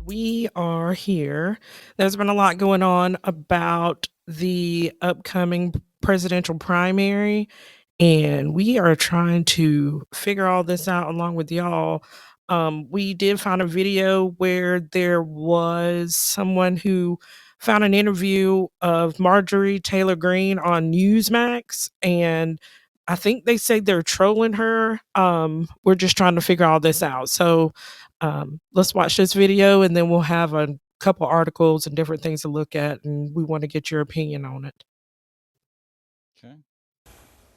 We are here. There's been a lot going on about the upcoming presidential primary, and we are trying to figure all this out along with y'all. We did find a video where there was someone who found an interview of Marjorie Taylor Greene on Newsmax, and I think they say they're trolling her. We're just trying to figure all this out. So let's watch this video, and then we'll have a couple articles and different things to look at, and we want to get your opinion on it. Okay.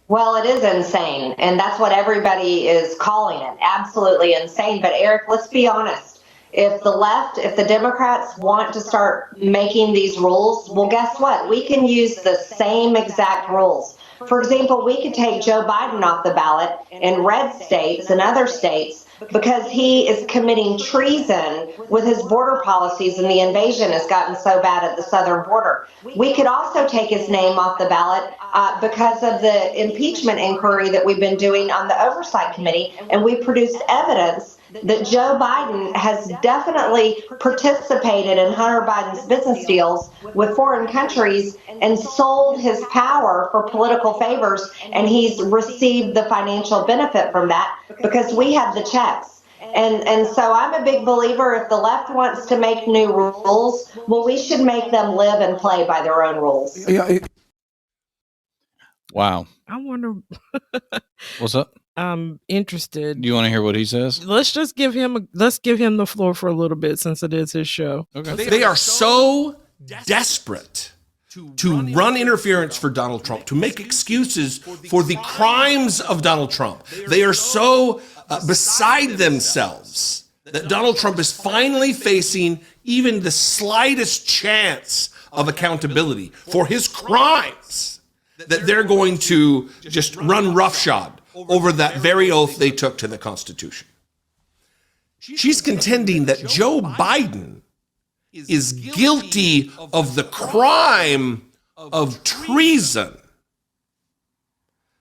Well, it is insane, and that's what everybody is calling it. Absolutely insane. But Eric, let's be honest. If the Democrats want to start making these rules, well, guess what? We can use the same exact rules. For example, we could take Joe Biden off the ballot in red states and other states because he is committing treason with his border policies, and the invasion has gotten so bad at the southern border. We could also take his name off the ballot because of the impeachment inquiry that we've been doing on the Oversight Committee, and we produced evidence that Joe Biden has definitely participated in Hunter Biden's business deals with foreign countries and sold his power for political favors, and he's received the financial benefit from that because we have the checks. And so I'm a big believer, if the left wants to make new rules, well, we should make them live and play by their own rules. Wow. I wonder. What's up? I'm interested. Do you want to hear what he says? Let's give him the floor for a little bit, since it is his show. Okay. They are so desperate to run interference for Donald Trump, to make excuses for the crimes of Donald Trump. They are so beside themselves that Donald Trump is finally facing even the slightest chance of accountability for his crimes, that they're going to just run roughshod over that very oath they took to the Constitution. She's contending that Joe Biden is guilty of the crime of treason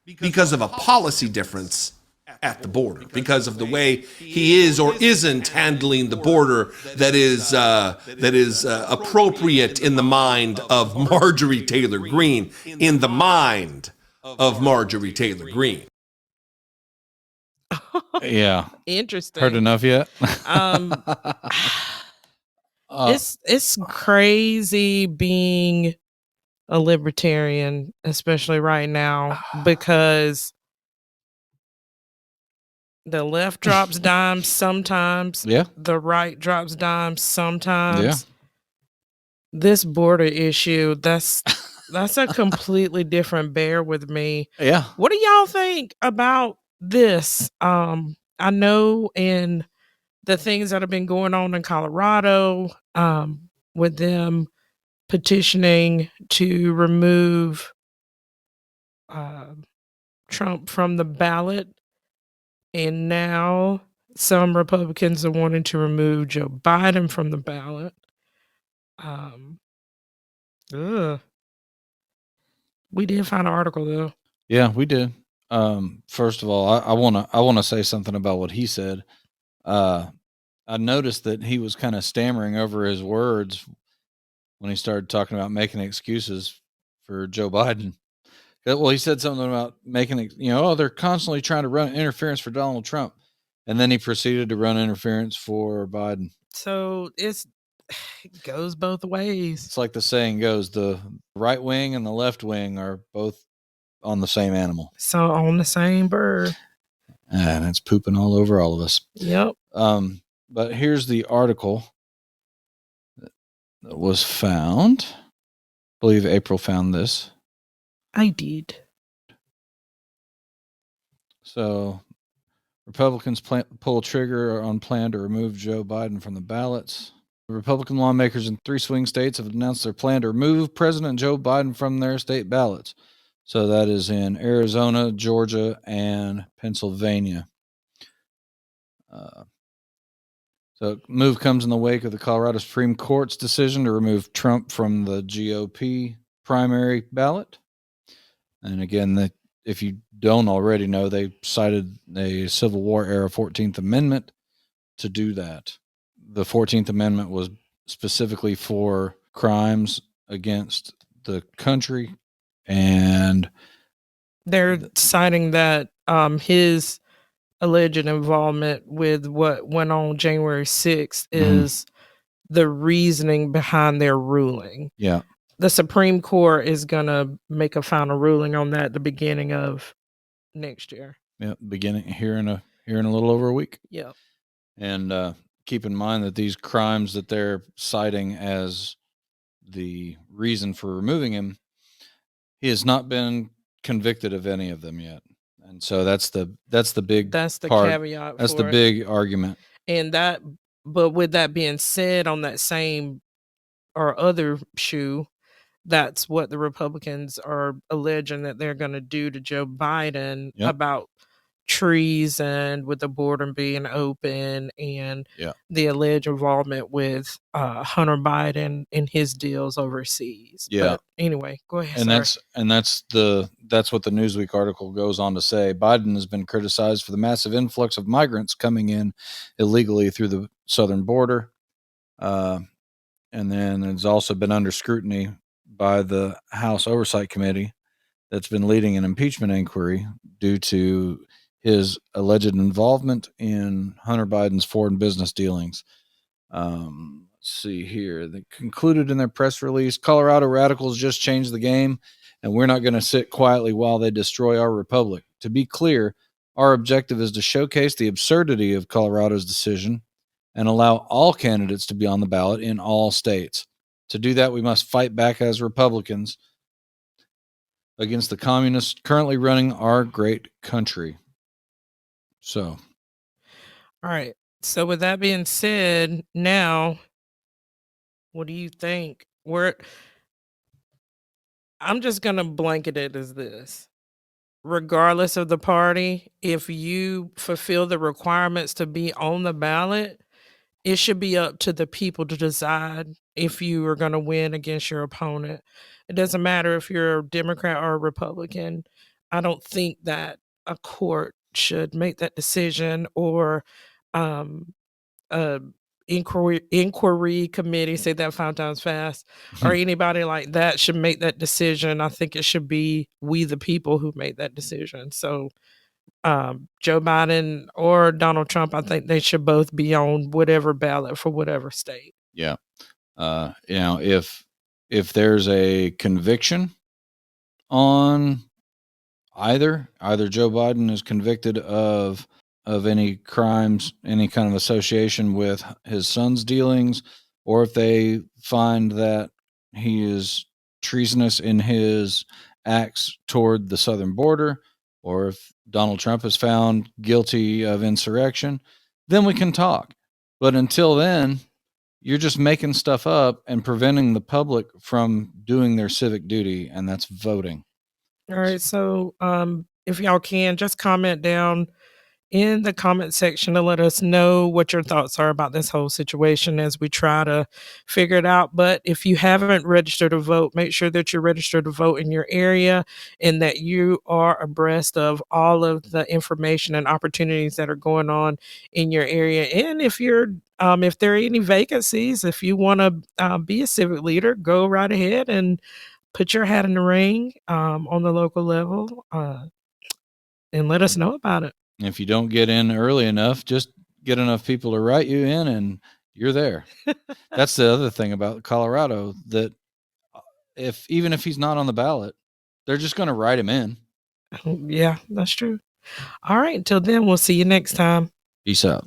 because of a policy difference at the border, because of the way he is or isn't handling the border that is appropriate in the mind of Marjorie Taylor Greene, in the mind of Marjorie Taylor Greene. Yeah. Interesting. Heard enough yet? It's crazy being a libertarian, especially right now, because the left drops dimes sometimes. Yeah. The right drops dimes sometimes. Yeah. This border issue, that's a completely different bear with me. Yeah. What do y'all think about this? I know in the things that have been going on in Colorado, with them petitioning to remove Trump from the ballot, and now some Republicans are wanting to remove Joe Biden from the ballot. We did find an article though. Yeah, we did. First of all, I wanna say something about what he said. I noticed that he was kind of stammering over his words when he started talking about making excuses for Joe Biden. Well, he said something about making, they're constantly trying to run interference for Donald Trump. And then he proceeded to run interference for Biden. So it goes both ways. It's like the saying goes, the right wing and the left wing are both on the same animal. So on the same bird. And it's pooping all over all of us. Yep. But here's the article that was found. I believe April found this. I did. So Republicans pull trigger on plan to remove Joe Biden from the ballots. Republican lawmakers in 3 swing states have announced their plan to remove President Joe Biden from their state ballots. So that is in Arizona, Georgia, and Pennsylvania. So move comes in the wake of the Colorado Supreme Court's decision to remove Trump from the GOP primary ballot. And again, if you don't already know, they cited a Civil War era 14th Amendment to do that. the 14th Amendment was specifically for crimes against the country, and they're citing that his alleged involvement with what went on January 6th is the reasoning behind their ruling. Yeah. The Supreme Court is going to make a final ruling on that at the beginning of next year. Yeah, beginning here in a little over a week. Yeah. And keep in mind that these crimes that they're citing as the reason for removing him, he has not been convicted of any of them yet. And so that's the big part. Caveat. That's the big argument. And but with that being said, on that same or other shoe, that's what the Republicans are alleging that they're going to do to Joe Biden about trees and with the border being open and the alleged involvement with Hunter Biden and his deals overseas. Yeah. But anyway, go ahead. And that's what the Newsweek article goes on to say. Biden has been criticized for the massive influx of migrants coming in illegally through the southern border. And then it's also been under scrutiny by the House Oversight Committee that's been leading an impeachment inquiry due to his alleged involvement in Hunter Biden's foreign business dealings. Let's see here. They concluded in their press release, Colorado radicals just changed the game, and we're not going to sit quietly while they destroy our republic. To be clear, our objective is to showcase the absurdity of Colorado's decision and allow all candidates to be on the ballot in all states. To do that, we must fight back as Republicans against the communists currently running our great country. So, all right. So with that being said, now, what do you think? I'm just going to blanket it as this. Regardless of the party, if you fulfill the requirements to be on the ballot, it should be up to the people to decide if you are going to win against your opponent. It doesn't matter if you're a Democrat or a Republican. I don't think that a court should make that decision, or a inquiry committee, say that 5 times fast, or anybody like that should make that decision. I think it should be we the people who make that decision. So Joe Biden or Donald Trump, I think they should both be on whatever ballot for whatever state. Yeah. If there's a conviction on either Joe Biden is convicted of any crimes, any kind of association with his son's dealings, or if they find that he is treasonous in his acts toward the southern border, or if Donald Trump is found guilty of insurrection, then we can talk. But until then, you're just making stuff up and preventing the public from doing their civic duty, and that's voting. All right. So if y'all can, just comment down in the comment section to let us know what your thoughts are about this whole situation as we try to figure it out. But if you haven't registered to vote, make sure that you're registered to vote in your area and that you are abreast of all of the information and opportunities that are going on in your area. And if there are any vacancies, if you want to be a civic leader, go right ahead and put your hat in the ring on the local level and let us know about it. If you don't get in early enough, just get enough people to write you in and you're there. That's the other thing about Colorado, that even if he's not on the ballot, they're just going to write him in. Yeah, that's true. All right. Until then, we'll see you next time. Peace out.